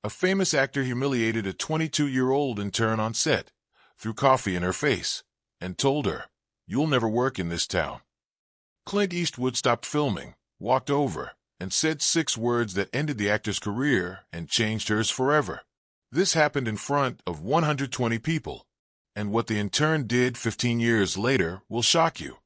A famous actor humiliated a 22-year-old intern on set, threw coffee in her face, and told her, "You'll never work in this town." Clint Eastwood stopped filming, walked over, and said 6 words that ended the actor's career and changed hers forever. This happened in front of 120 people, and what the intern did 15 years later will shock you.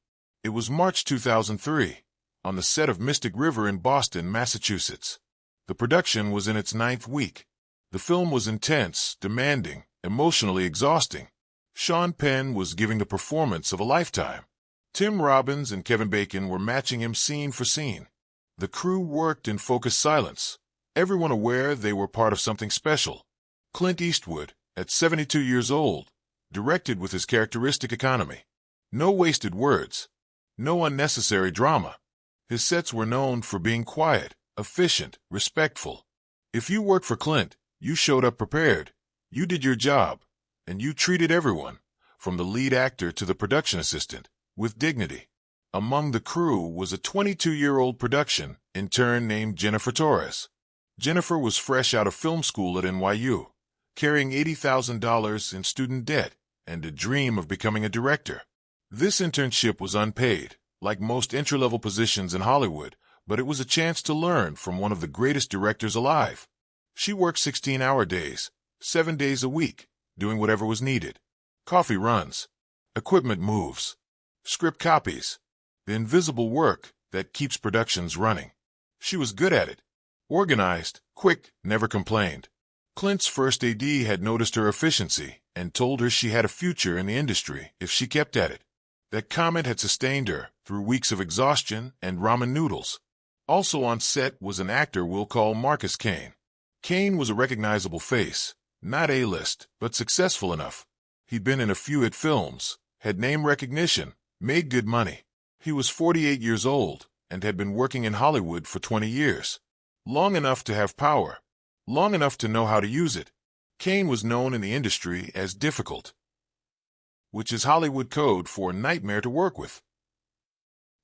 It was March 2003, on the set of Mystic River in Boston, Massachusetts. The production was in its 9th week. The film was intense, demanding, emotionally exhausting. Sean Penn was giving the performance of a lifetime. Tim Robbins and Kevin Bacon were matching him scene for scene. The crew worked in focused silence, everyone aware they were part of something special. Clint Eastwood, at 72 years old, directed with his characteristic economy. No wasted words. No unnecessary drama. His sets were known for being quiet, efficient, respectful. If you worked for Clint, you showed up prepared, you did your job, and you treated everyone, from the lead actor to the production assistant, with dignity. Among the crew was a 22-year-old production intern named Jennifer Torres. Jennifer was fresh out of film school at NYU, carrying $80,000 in student debt and a dream of becoming a director. This internship was unpaid, like most entry-level positions in Hollywood, but it was a chance to learn from one of the greatest directors alive. She worked 16-hour days, 7 days a week, doing whatever was needed. Coffee runs, equipment moves, script copies, the invisible work that keeps productions running. She was good at it. Organized, quick, never complained. Clint's first AD had noticed her efficiency and told her she had a future in the industry if she kept at it. That comment had sustained her through weeks of exhaustion and ramen noodles. Also on set was an actor we'll call Marcus Kane. Kane was a recognizable face, not A-list, but successful enough. He'd been in a few hit films, had name recognition, made good money. He was 48 years old and had been working in Hollywood for 20 years. Long enough to have power, long enough to know how to use it. Kane was known in the industry as difficult, which is Hollywood code for a nightmare to work with.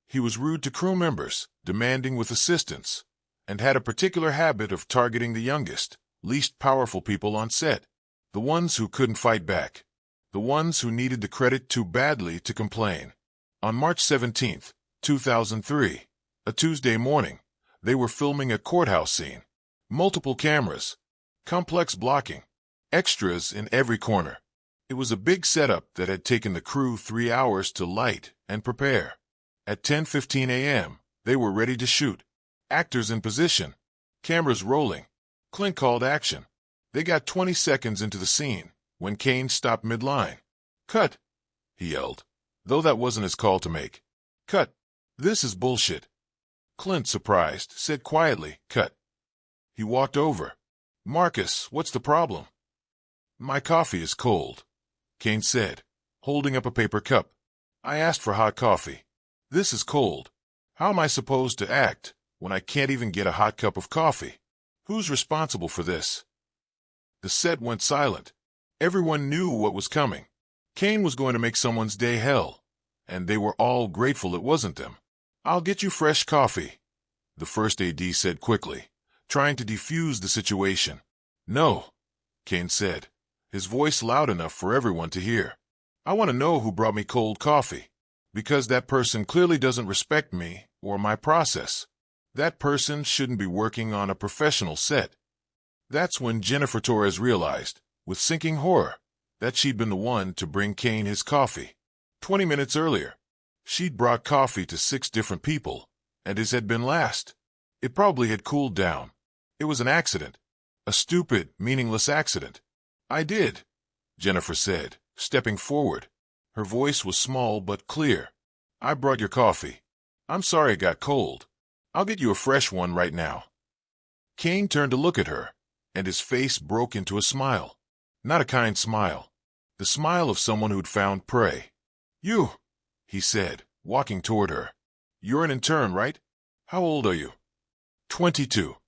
He was rude to crew members, demanding with assistance, and had a particular habit of targeting the youngest, least powerful people on set, the ones who couldn't fight back, the ones who needed the credit too badly to complain. On March 17, 2003, a Tuesday morning, they were filming a courthouse scene. Multiple cameras, complex blocking, extras in every corner. It was a big setup that had taken the crew 3 hours to light and prepare. At 10:15 a.m., they were ready to shoot. Actors in position, cameras rolling. Clint called action. They got 20 seconds into the scene when Kane stopped mid-line. "Cut!" he yelled, though that wasn't his call to make. "Cut! This is bullshit." Clint, surprised, said quietly, "Cut." He walked over. "Marcus, what's the problem?" "My coffee is cold," Kane said, holding up a paper cup. "I asked for hot coffee. This is cold. How am I supposed to act when I can't even get a hot cup of coffee? Who's responsible for this?" The set went silent. Everyone knew what was coming. Kane was going to make someone's day hell, and they were all grateful it wasn't them. "I'll get you fresh coffee," the first AD said quickly, trying to defuse the situation. "No," Kane said, his voice loud enough for everyone to hear. "I want to know who brought me cold coffee, because that person clearly doesn't respect me or my process. That person shouldn't be working on a professional set." That's when Jennifer Torres realized, with sinking horror, that she'd been the one to bring Kane his coffee. 20 minutes earlier, she'd brought coffee to 6 different people, and his had been last. It probably had cooled down. It was an accident. A stupid, meaningless accident. "I did," Jennifer said, stepping forward. Her voice was small but clear. "I brought your coffee. I'm sorry it got cold. I'll get you a fresh one right now." Kane turned to look at her, and his face broke into a smile. Not a kind smile. The smile of someone who'd found prey. "You," he said, walking toward her. "You're an intern, right? How old are you?" 22.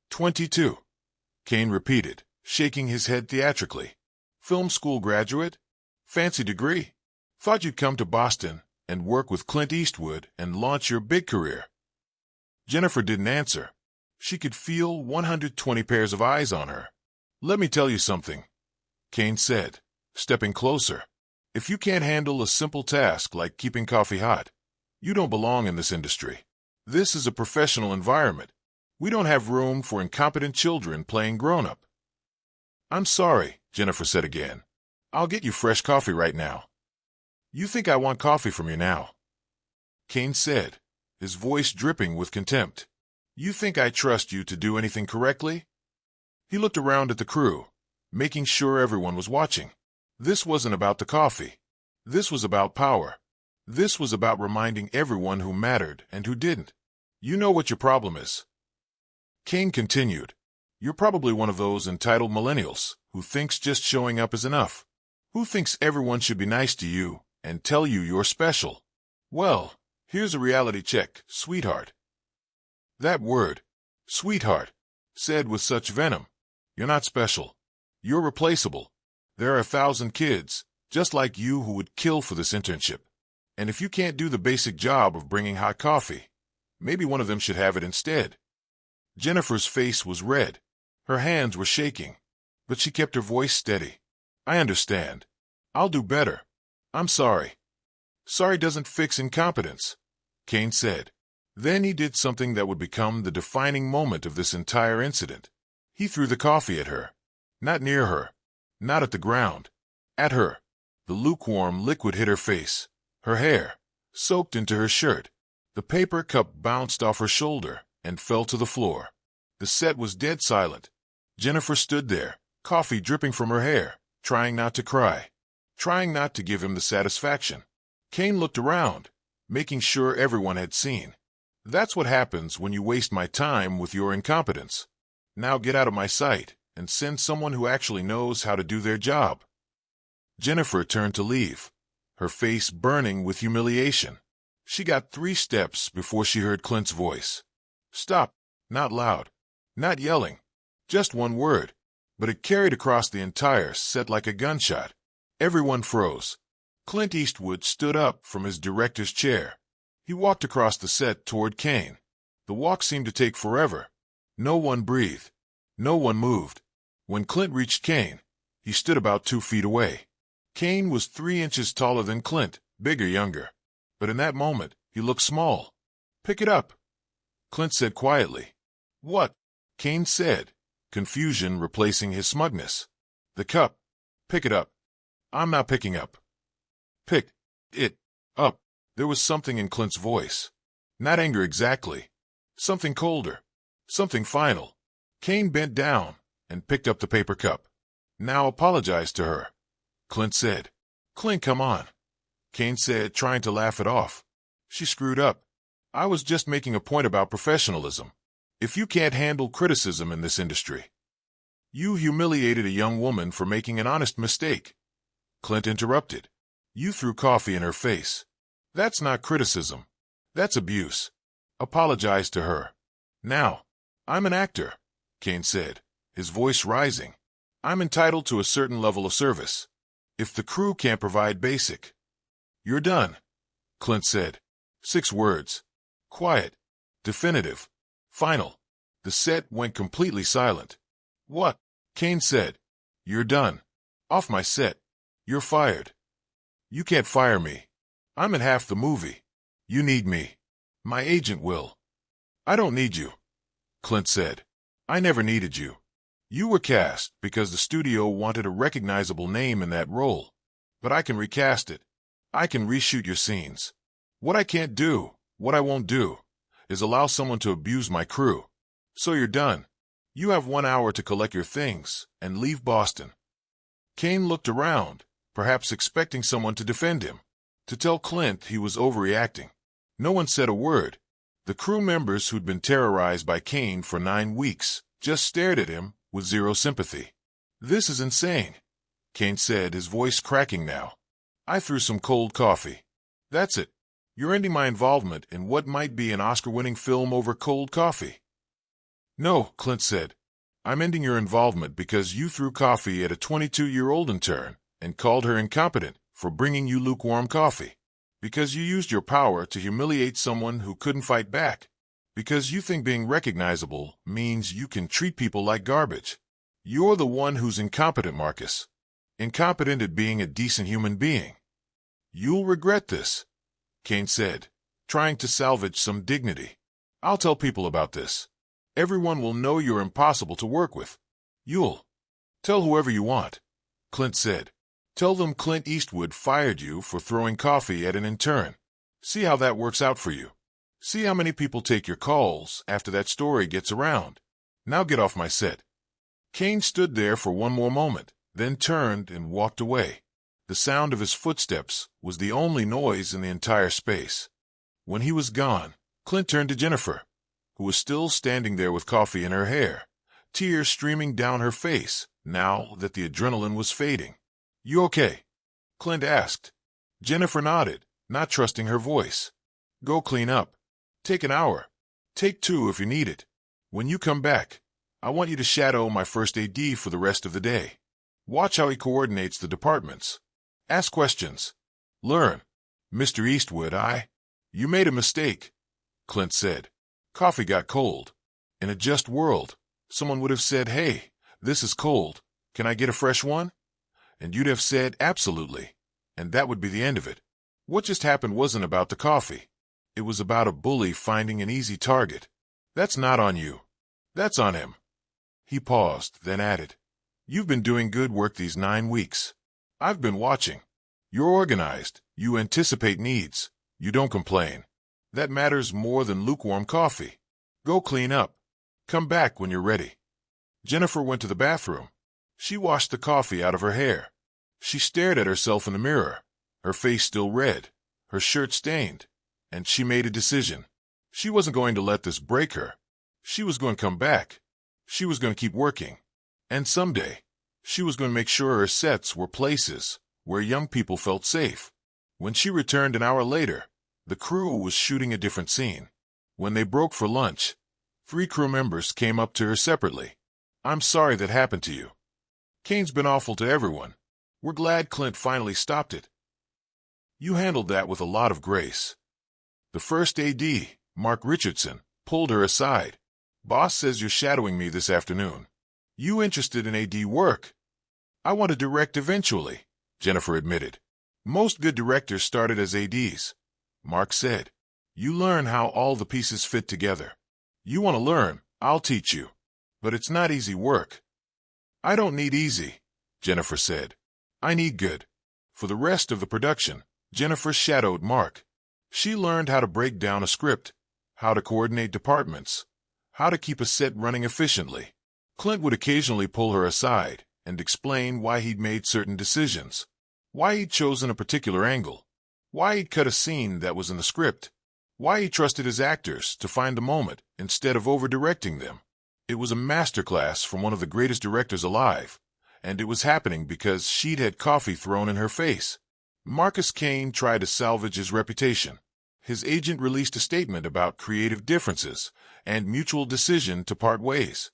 22, Kane repeated, shaking his head theatrically. "Film school graduate? Fancy degree? Thought you'd come to Boston and work with Clint Eastwood and launch your big career." Jennifer didn't answer. She could feel 120 pairs of eyes on her, Let me tell you something, Kane said, stepping closer. If you can't handle a simple task like keeping coffee hot, you don't belong in this industry. This is a professional environment. We don't have room for incompetent children playing grown-up. I'm sorry, Jennifer said again. I'll get you fresh coffee right now. You think I want coffee from you now? Kane said, his voice dripping with contempt. You think I trust you to do anything correctly? He looked around at the crew, making sure everyone was watching. This wasn't about the coffee. This was about power. This was about reminding everyone who mattered and who didn't. You know what your problem is. Kane continued. You're probably one of those entitled millennials who thinks just showing up is enough, who thinks everyone should be nice to you and tell you you're special. Well, here's a reality check, sweetheart. That word, sweetheart, said with such venom. You're not special. You're replaceable. There are 1,000 kids, just like you, who would kill for this internship. And if you can't do the basic job of bringing hot coffee, maybe one of them should have it instead. Jennifer's face was red. Her hands were shaking, but she kept her voice steady. I understand. I'll do better. I'm sorry. Sorry doesn't fix incompetence, Kane said. Then he did something that would become the defining moment of this entire incident. He threw the coffee at her. Not near her. Not at the ground. At her. The lukewarm liquid hit her face. Her hair soaked into her shirt. The paper cup bounced off her shoulder and fell to the floor. The set was dead silent. Jennifer stood there, coffee dripping from her hair, trying not to cry, trying not to give him the satisfaction. Kane looked around, making sure everyone had seen. That's what happens when you waste my time with your incompetence. Now get out of my sight and send someone who actually knows how to do their job. Jennifer turned to leave, her face burning with humiliation. She got 3 steps before she heard Clint's voice. Stop. Not loud. Not yelling. Just one word. But it carried across the entire set like a gunshot. Everyone froze. Clint Eastwood stood up from his director's chair. He walked across the set toward Kane. The walk seemed to take forever. No one breathed. No one moved. When Clint reached Kane, he stood about 2 feet away. Kane was 3 inches taller than Clint, bigger, younger. But in that moment, he looked small. Pick it up, Clint said quietly. What? Kane said, confusion replacing his smugness. The cup. Pick it up. I'm not picking up. Pick it up. There was something in Clint's voice. Not anger exactly. Something colder. Something final. Kane bent down and picked up the paper cup. Now apologize to her, Clint said. Clint, come on, Kane said, trying to laugh it off. She screwed up. I was just making a point about professionalism. If you can't handle criticism in this industry. You humiliated a young woman for making an honest mistake, Clint interrupted. You threw coffee in her face. That's not criticism. That's abuse. Apologize to her. Now, I'm an actor, Kane said, his voice rising. I'm entitled to a certain level of service. If the crew can't provide basic. You're done, Clint said. 6 words. Quiet. Definitive. Final. The set went completely silent. What? Kane said. You're done. Off my set. You're fired. You can't fire me. I'm in half the movie. You need me. My agent will. I don't need you, Clint said. I never needed you. You were cast because the studio wanted a recognizable name in that role. But I can recast it. I can reshoot your scenes. What I can't do, what I won't do, is allow someone to abuse my crew. So you're done. You have 1 hour to collect your things and leave Boston. Kane looked around, perhaps expecting someone to defend him, to tell Clint he was overreacting. No one said a word. The crew members who'd been terrorized by Kane for 9 weeks just stared at him with zero sympathy. This is insane, Kane said, his voice cracking now. I threw some cold coffee. That's it. You're ending my involvement in what might be an Oscar-winning film over cold coffee. No, Clint said. I'm ending your involvement because you threw coffee at a 22-year-old intern and called her incompetent for bringing you lukewarm coffee. Because you used your power to humiliate someone who couldn't fight back. Because you think being recognizable means you can treat people like garbage. You're the one who's incompetent, Marcus. Incompetent at being a decent human being. You'll regret this, Kane said, trying to salvage some dignity. I'll tell people about this. Everyone will know you're impossible to work with. You'll tell whoever you want, Clint said. Tell them Clint Eastwood fired you for throwing coffee at an intern. See how that works out for you. See how many people take your calls after that story gets around. Now get off my set. Kane stood there for one more moment, then turned and walked away. The sound of his footsteps was the only noise in the entire space. When he was gone, Clint turned to Jennifer, who was still standing there with coffee in her hair, tears streaming down her face now that the adrenaline was fading. You okay? Clint asked. Jennifer nodded, not trusting her voice. Go clean up. Take an hour. Take 2 if you need it. When you come back, I want you to shadow my first AD for the rest of the day. Watch how he coordinates the departments. Ask questions. Learn. Mr. Eastwood, You made a mistake, Clint said. Coffee got cold. In a just world, someone would have said, hey, this is cold. Can I get a fresh one? And you'd have said, absolutely. And that would be the end of it. What just happened wasn't about the coffee. It was about a bully finding an easy target. That's not on you. That's on him. He paused, then added, You've been doing good work these 9 weeks. I've been watching. You're organized. You anticipate needs. You don't complain. That matters more than lukewarm coffee. Go clean up. Come back when you're ready. Jennifer went to the bathroom. She washed the coffee out of her hair. She stared at herself in the mirror, her face still red, her shirt stained, and she made a decision. She wasn't going to let this break her. She was going to come back. She was going to keep working. And someday, she was going to make sure her sets were places where young people felt safe. When she returned an hour later, the crew was shooting a different scene. When they broke for lunch, 3 crew members came up to her separately. I'm sorry that happened to you. Kane's been awful to everyone. We're glad Clint finally stopped it. You handled that with a lot of grace. The first AD, Mark Richardson, pulled her aside. Boss says you're shadowing me this afternoon. You interested in AD work? I want to direct eventually, Jennifer admitted. Most good directors started as ADs. Mark said. You learn how all the pieces fit together. You want to learn, I'll teach you. But it's not easy work. I don't need easy, Jennifer said. I need good. For the rest of the production, Jennifer shadowed Mark. She learned how to break down a script, how to coordinate departments, how to keep a set running efficiently. Clint would occasionally pull her aside and explain why he'd made certain decisions, why he'd chosen a particular angle, why he'd cut a scene that was in the script, why he trusted his actors to find the moment instead of over-directing them. It was a masterclass from one of the greatest directors alive, and it was happening because she'd had coffee thrown in her face. Marcus Kane tried to salvage his reputation. His agent released a statement about creative differences and mutual decision to part ways.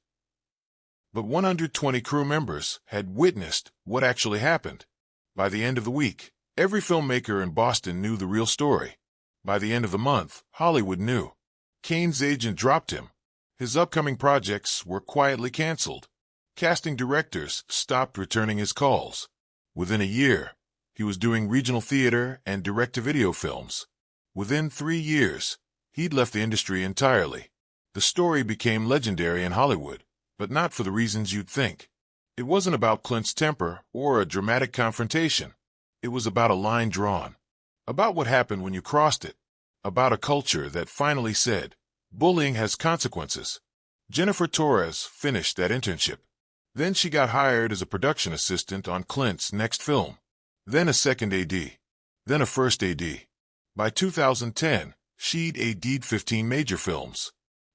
But 120 crew members had witnessed what actually happened. By the end of the week, every filmmaker in Boston knew the real story. By the end of the month, Hollywood knew. Kane's agent dropped him. His upcoming projects were quietly canceled. Casting directors stopped returning his calls. Within a year, he was doing regional theater and direct-to-video films. Within 3 years, he'd left the industry entirely. The story became legendary in Hollywood, but not for the reasons you'd think. It wasn't about Clint's temper or a dramatic confrontation. It was about a line drawn. About what happened when you crossed it. About a culture that finally said, bullying has consequences. Jennifer Torres finished that internship. Then she got hired as a production assistant on Clint's next film. Then a second AD. Then a first AD. By 2010, she'd AD'd 15 major films.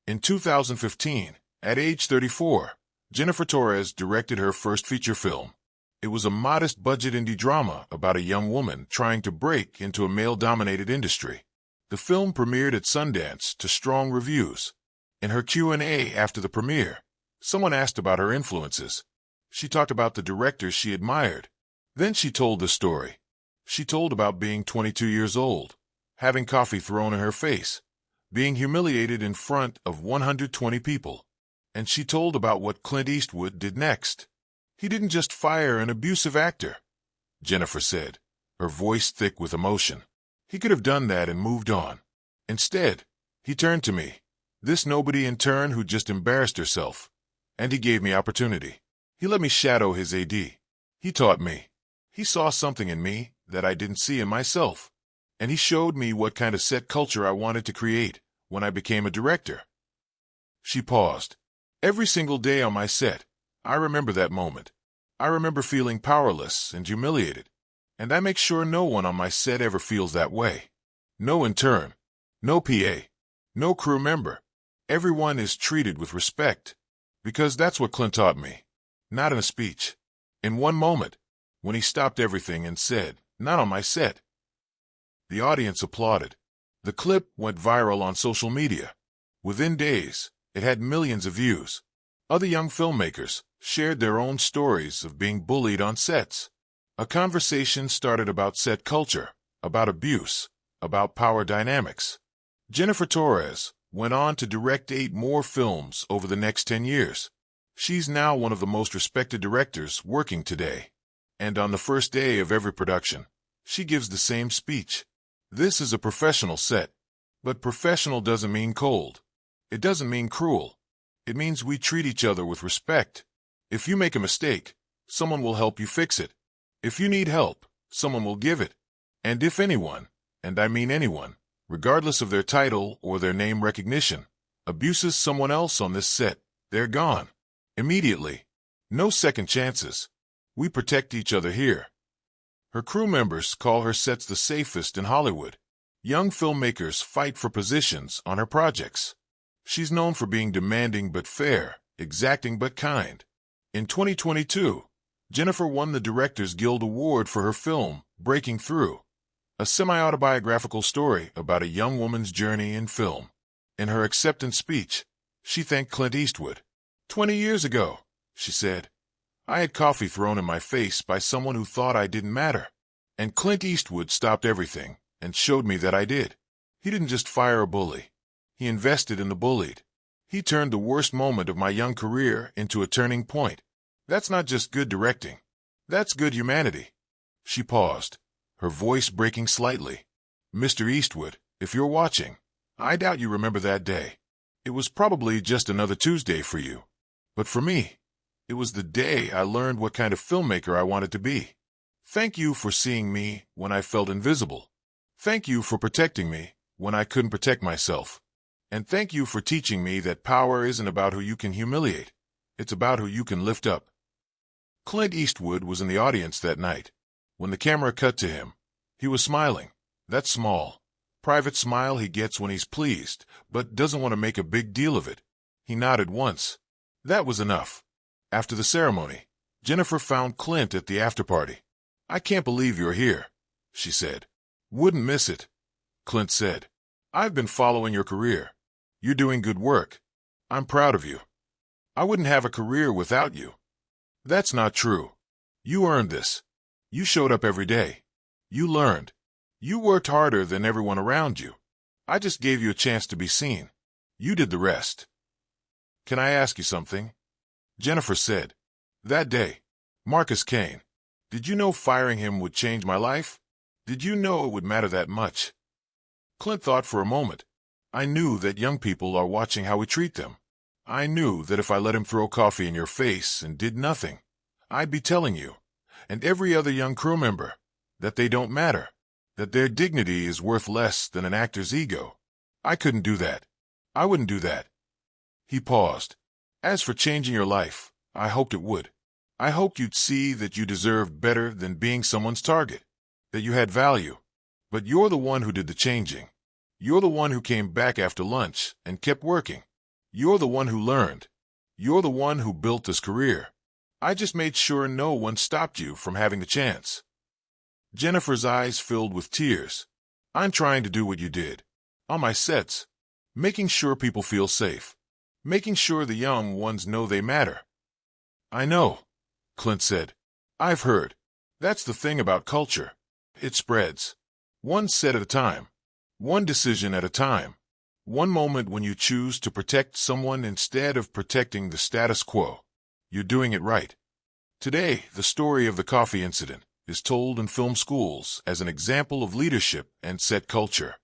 In 2015, at age 34, Jennifer Torres directed her first feature film. It was a modest-budget indie drama about a young woman trying to break into a male-dominated industry. The film premiered at Sundance to strong reviews. In her Q&A after the premiere, someone asked about her influences. She talked about the directors she admired. Then she told the story. She told about being 22 years old, having coffee thrown in her face, being humiliated in front of 120 people. And she told about what Clint Eastwood did next. He didn't just fire an abusive actor, Jennifer said, her voice thick with emotion. He could have done that and moved on. Instead, he turned to me, this nobody intern who just embarrassed herself, and he gave me opportunity. He let me shadow his AD. He taught me. He saw something in me that I didn't see in myself, and he showed me what kind of set culture I wanted to create when I became a director. She paused. Every single day on my set, I remember that moment. I remember feeling powerless and humiliated, and I make sure no one on my set ever feels that way. No intern, no PA, no crew member. Everyone is treated with respect, because that's what Clint taught me. Not in a speech. In one moment, when he stopped everything and said, "Not on my set." The audience applauded. The clip went viral on social media. Within days, it had millions of views. Other young filmmakers shared their own stories of being bullied on sets. A conversation started about set culture, about abuse, about power dynamics. Jennifer Torres went on to direct 8 more films over the next 10 years. She's now one of the most respected directors working today. And on the first day of every production, she gives the same speech. This is a professional set, but professional doesn't mean cold. It doesn't mean cruel. It means we treat each other with respect. If you make a mistake, someone will help you fix it. If you need help, someone will give it. And if anyone, and I mean anyone, regardless of their title or their name recognition, abuses someone else on this set, they're gone. Immediately. No second chances. We protect each other here. Her crew members call her sets the safest in Hollywood. Young filmmakers fight for positions on her projects. She's known for being demanding but fair, exacting but kind. In 2022, Jennifer won the Directors Guild Award for her film, Breaking Through, a semi-autobiographical story about a young woman's journey in film. In her acceptance speech, she thanked Clint Eastwood. 20 years ago, she said, I had coffee thrown in my face by someone who thought I didn't matter. And Clint Eastwood stopped everything and showed me that I did. He didn't just fire a bully. He invested in the bullied. He turned the worst moment of my young career into a turning point. That's not just good directing. That's good humanity. She paused, her voice breaking slightly. Mr. Eastwood, if you're watching, I doubt you remember that day. It was probably just another Tuesday for you. But for me, it was the day I learned what kind of filmmaker I wanted to be. Thank you for seeing me when I felt invisible. Thank you for protecting me when I couldn't protect myself. And thank you for teaching me that power isn't about who you can humiliate. It's about who you can lift up. Clint Eastwood was in the audience that night. When the camera cut to him, he was smiling. That small, private smile he gets when he's pleased, but doesn't want to make a big deal of it. He nodded once. That was enough. After the ceremony, Jennifer found Clint at the after-party. I can't believe you're here, she said. Wouldn't miss it, Clint said. I've been following your career. You're doing good work. I'm proud of you. I wouldn't have a career without you. That's not true. You earned this. You showed up every day. You learned. You worked harder than everyone around you. I just gave you a chance to be seen. You did the rest. Can I ask you something? Jennifer said. That day, Marcus Kane. Did you know firing him would change my life? Did you know it would matter that much? Clint thought for a moment. I knew that young people are watching how we treat them. I knew that if I let him throw coffee in your face and did nothing, I'd be telling you, and every other young crew member, that they don't matter, that their dignity is worth less than an actor's ego. I couldn't do that. I wouldn't do that. He paused. As for changing your life, I hoped it would. I hoped you'd see that you deserved better than being someone's target, that you had value. But you're the one who did the changing. You're the one who came back after lunch and kept working. You're the one who learned. You're the one who built this career. I just made sure no one stopped you from having the chance. Jennifer's eyes filled with tears. I'm trying to do what you did. On my sets. Making sure people feel safe. Making sure the young ones know they matter. I know, Clint said. I've heard. That's the thing about culture. It spreads. One set at a time. One decision at a time. One moment when you choose to protect someone instead of protecting the status quo. You're doing it right. Today, the story of the coffee incident is told in film schools as an example of leadership and set culture.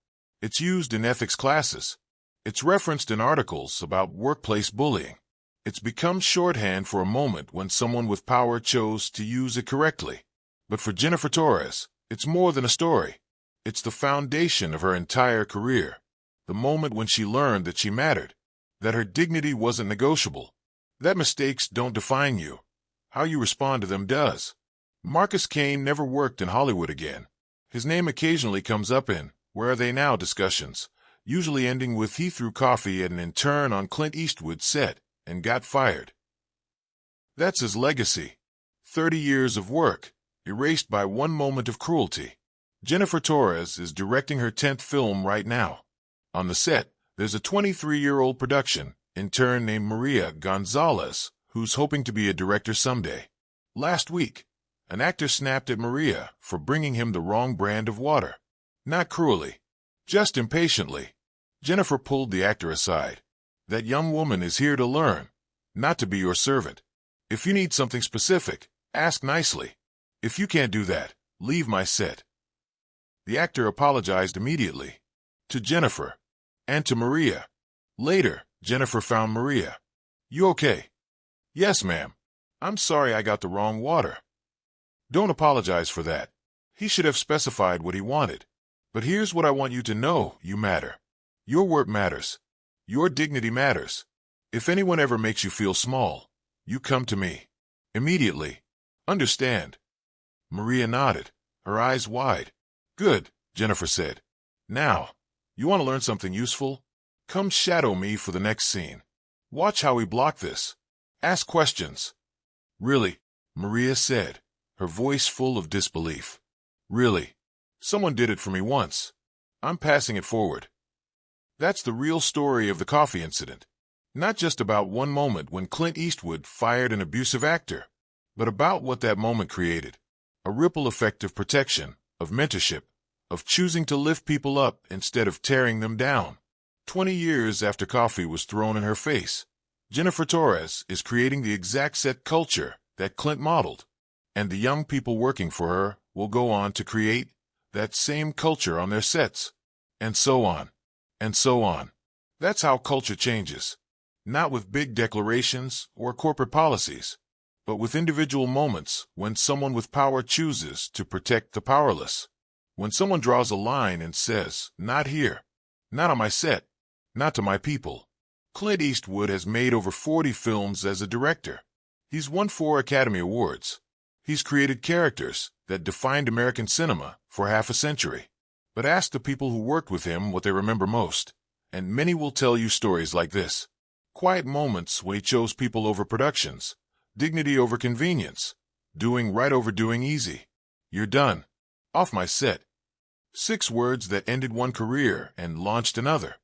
It's used in ethics classes. It's referenced in articles about workplace bullying. It's become shorthand for a moment when someone with power chose to use it correctly. But for Jennifer Torres, it's more than a story. It's the foundation of her entire career. The moment when she learned that she mattered, that her dignity wasn't negotiable, that mistakes don't define you. How you respond to them does. Marcus Kane never worked in Hollywood again. His name occasionally comes up in "Where Are They Now" discussions, usually ending with he threw coffee at an intern on Clint Eastwood's set and got fired. That's his legacy. 30 years of work, erased by one moment of cruelty. Jennifer Torres is directing her 10th film right now. On the set, there's a 23-year-old production intern named Maria Gonzalez, who's hoping to be a director someday. Last week, an actor snapped at Maria for bringing him the wrong brand of water. Not cruelly, just impatiently. Jennifer pulled the actor aside. That young woman is here to learn, not to be your servant. If you need something specific, ask nicely. If you can't do that, leave my set. The actor apologized immediately. To Jennifer. And to Maria. Later, Jennifer found Maria. You okay? Yes, ma'am. I'm sorry I got the wrong water. Don't apologize for that. He should have specified what he wanted. But here's what I want you to know: you matter. Your work matters. Your dignity matters. If anyone ever makes you feel small, you come to me. Immediately. Understand? Maria nodded, her eyes wide. Good, Jennifer said. Now, you want to learn something useful? Come shadow me for the next scene. Watch how we block this. Ask questions. Really? Maria said, her voice full of disbelief. Really? Someone did it for me once. I'm passing it forward. That's the real story of the coffee incident. Not just about one moment when Clint Eastwood fired an abusive actor, but about what that moment created. A ripple effect of protection, of mentorship, of choosing to lift people up instead of tearing them down. 20 years after coffee was thrown in her face, Jennifer Torres is creating the exact set culture that Clint modeled. And the young people working for her will go on to create that same culture on their sets. And so on. And so on. That's how culture changes. Not with big declarations or corporate policies, but with individual moments when someone with power chooses to protect the powerless. When someone draws a line and says, not here, not on my set, not to my people. Clint Eastwood has made over 40 films as a director. He's won 4 Academy Awards. He's created characters that defined American cinema for half a century. But ask the people who worked with him what they remember most, and many will tell you stories like this. Quiet moments when he chose people over productions, dignity over convenience, doing right over doing easy. You're done. Off my set. 6 words that ended one career and launched another.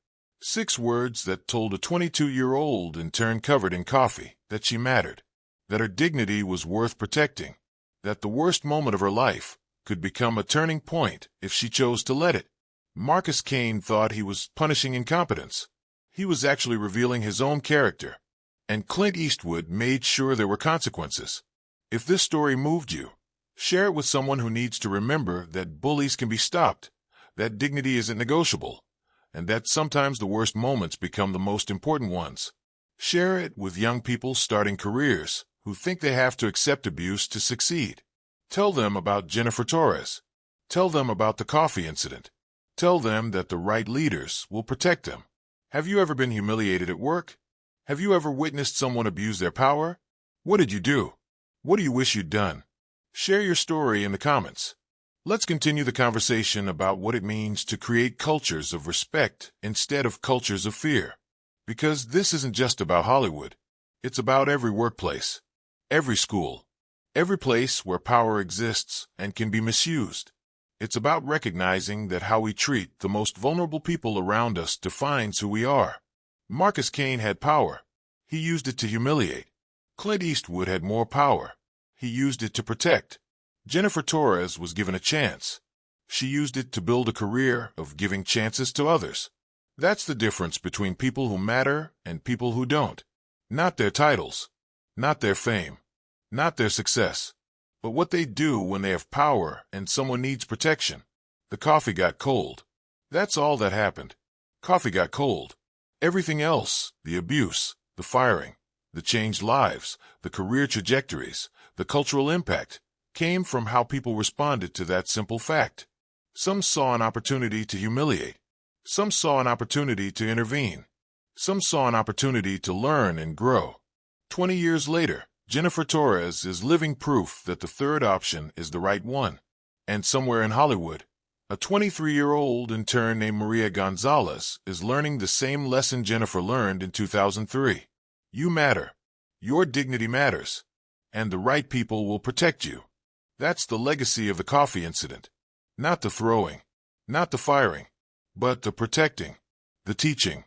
6 words that told a 22-year-old intern covered in coffee that she mattered, that her dignity was worth protecting, that the worst moment of her life could become a turning point if she chose to let it. Marcus Kane thought he was punishing incompetence. He was actually revealing his own character. And Clint Eastwood made sure there were consequences. If this story moved you, share it with someone who needs to remember that bullies can be stopped, that dignity isn't negotiable, and that sometimes the worst moments become the most important ones. Share it with young people starting careers who think they have to accept abuse to succeed. Tell them about Jennifer Torres. Tell them about the coffee incident. Tell them that the right leaders will protect them. Have you ever been humiliated at work? Have you ever witnessed someone abuse their power? What did you do? What do you wish you'd done? Share your story in the comments. Let's continue the conversation about what it means to create cultures of respect instead of cultures of fear. Because this isn't just about Hollywood. It's about every workplace, every school, every place where power exists and can be misused. It's about recognizing that how we treat the most vulnerable people around us defines who we are. Marcus Kane had power. He used it to humiliate. Clint Eastwood had more power. He used it to protect. Jennifer Torres was given a chance. She used it to build a career of giving chances to others. That's the difference between people who matter and people who don't. Not their titles, not their fame, not their success, but what they do when they have power and someone needs protection. The coffee got cold. That's all that happened. Coffee got cold. Everything else, the abuse, the firing, the changed lives, the career trajectories, the cultural impact, came from how people responded to that simple fact. Some saw an opportunity to humiliate. Some saw an opportunity to intervene. Some saw an opportunity to learn and grow. 20 years later, Jennifer Torres is living proof that the third option is the right one. And somewhere in Hollywood, a 23-year-old intern named Maria Gonzalez is learning the same lesson Jennifer learned in 2003. You matter. Your dignity matters. And the right people will protect you. That's the legacy of the coffee incident. Not the throwing, not the firing, but the protecting, the teaching,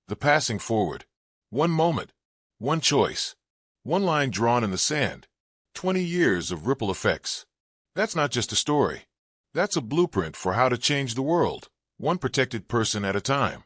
the passing forward. One moment, one choice, one line drawn in the sand, 20 years of ripple effects. That's not just a story. That's a blueprint for how to change the world, one protected person at a time.